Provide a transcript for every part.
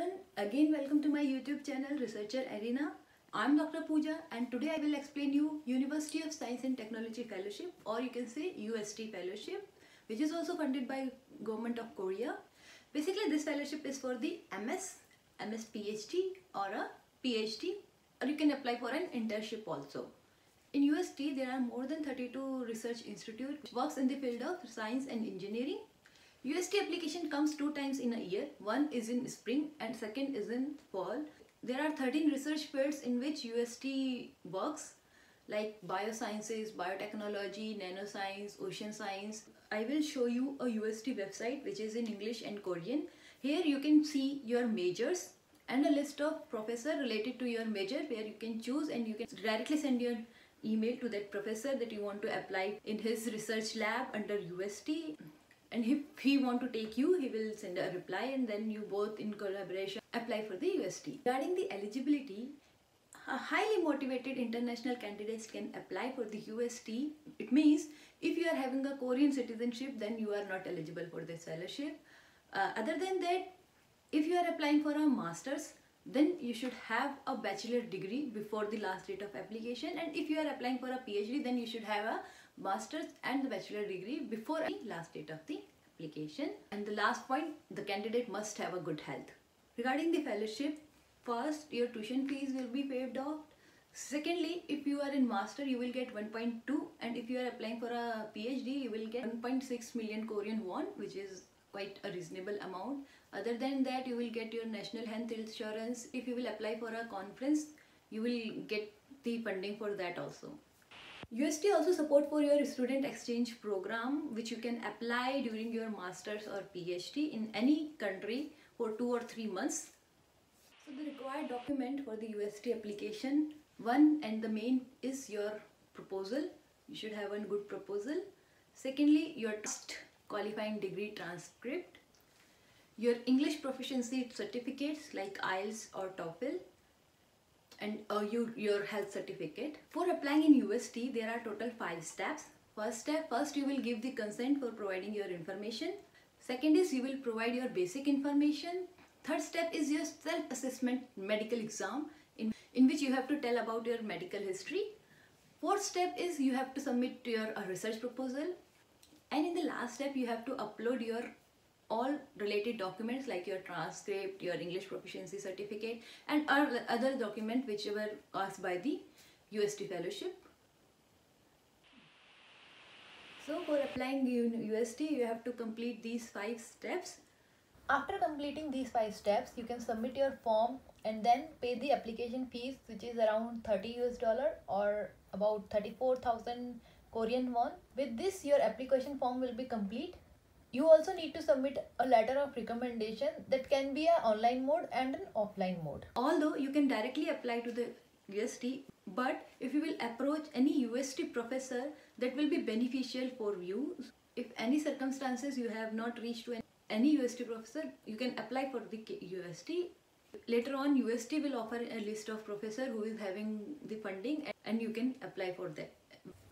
everyone, again welcome to my YouTube channel Researcher Arena. I'm Dr. Pooja and today I will explain you University of Science and Technology Fellowship, or you can say UST Fellowship, which is also funded by Government of Korea. Basically this fellowship is for the MS PhD or a PhD, or you can apply for an internship also. In UST there are more than 32 research institutes which works in the field of science and engineering. UST application comes 2 times in a year. One is in spring and second is in fall. There are 13 research fields in which UST works, like biosciences, biotechnology, nanoscience, ocean science. I will show you a UST website which is in English and Korean. Here you can see your majors and a list of professors related to your major where you can choose, and you can directly send your email to that professor that you want to apply in his research lab under UST. And if he want to take you, he will send a reply, and then you both in collaboration apply for the UST. Regarding the eligibility, highly motivated international candidates can apply for the UST. It means if you are having a Korean citizenship, then you are not eligible for this fellowship. Other than that, if you are applying for a master's, then you should have a bachelor degree before the last date of application, and if you are applying for a PhD, then you should have a master's and the bachelor degree before the last date of the application. And the last point, the candidate must have a good health. Regarding the fellowship, first your tuition fees will be waived off. Secondly, if you are in master, you will get 1.2, and if you are applying for a PhD, you will get 1.6 million Korean won, which is quite a reasonable amount. Other than that, you will get your national health insurance. If you will apply for a conference, you will get the funding for that also. UST also support for your student exchange program, which you can apply during your master's or PhD in any country for 2 or 3 months. So the required document for the UST application, one and the main, is your proposal. You should have a good proposal. Secondly, your qualifying degree transcript, your English proficiency certificates like IELTS or TOEFL, and your health certificate. For applying in UST, there are total 5 steps. First you will give the consent for providing your information. Second is you will provide your basic information. Third step is your self-assessment medical exam in which you have to tell about your medical history. Fourth step is you have to submit your research proposal. And in the last step, you have to upload your all related documents like your transcript, your English proficiency certificate, and other document whichever asked by the UST fellowship. So for applying UST, you have to complete these 5 steps. After completing these 5 steps, you can submit your form and then pay the application fees, which is around $30 or about 34,000 Korean won. With this, your application form will be complete. You also need to submit a letter of recommendation that can be an online mode and an offline mode. Although you can directly apply to the UST, but if you will approach any UST professor, that will be beneficial for you. If any circumstances you have not reached to any UST professor, you can apply for the UST. Later on, UST will offer a list of professors who is having the funding, and you can apply for that.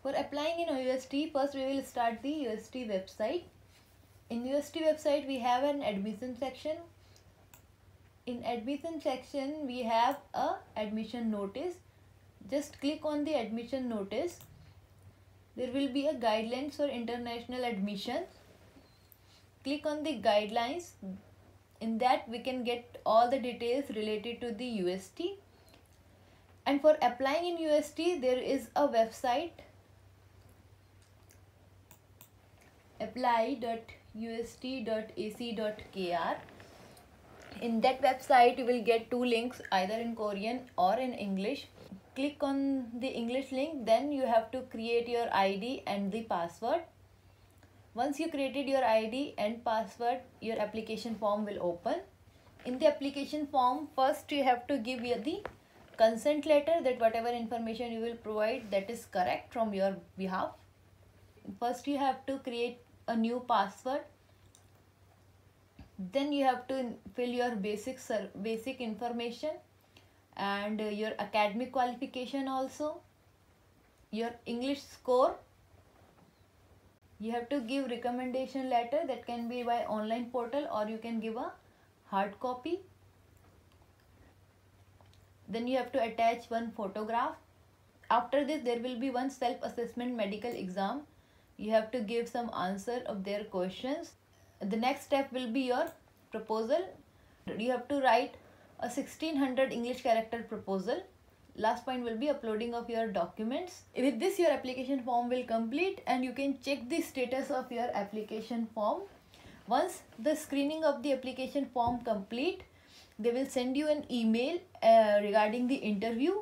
For applying in UST, first we will start the UST website. In UST website, we have an admission section. In admission section, we have a admission notice. Just click on the admission notice. There will be a guidelines for international admission. Click on the guidelines. In that, we can get all the details related to the UST. And for applying in UST, there is a website, apply.ust.ac.kr. In that website, you will get 2 links, either in Korean or in English. Click on the English link, then you have to create your ID and the password. Once you created your ID and password, your application form will open. In the application form, first you have to give the consent letter that whatever information you will provide, that is correct from your behalf. First you have to create a new password. Then you have to fill your basic information and your academic qualification, also your English score. You have to give recommendation letter that can be by online portal, or you can give a hard copy. Then you have to attach one photograph. After this, there will be one self-assessment medical exam. You have to give some answer of their questions. The next step will be your proposal. You have to write a 1600 English character proposal. Last point will be uploading of your documents. With this, your application form will complete and you can check the status of your application form. Once the screening of the application form complete, they will send you an email regarding the interview,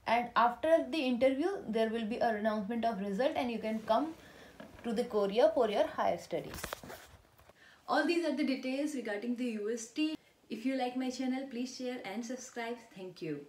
and after the interview there will be an announcement of result and you can come to the Korea for your higher studies. All these are the details regarding the UST. If you like my channel, please share and subscribe. Thank you.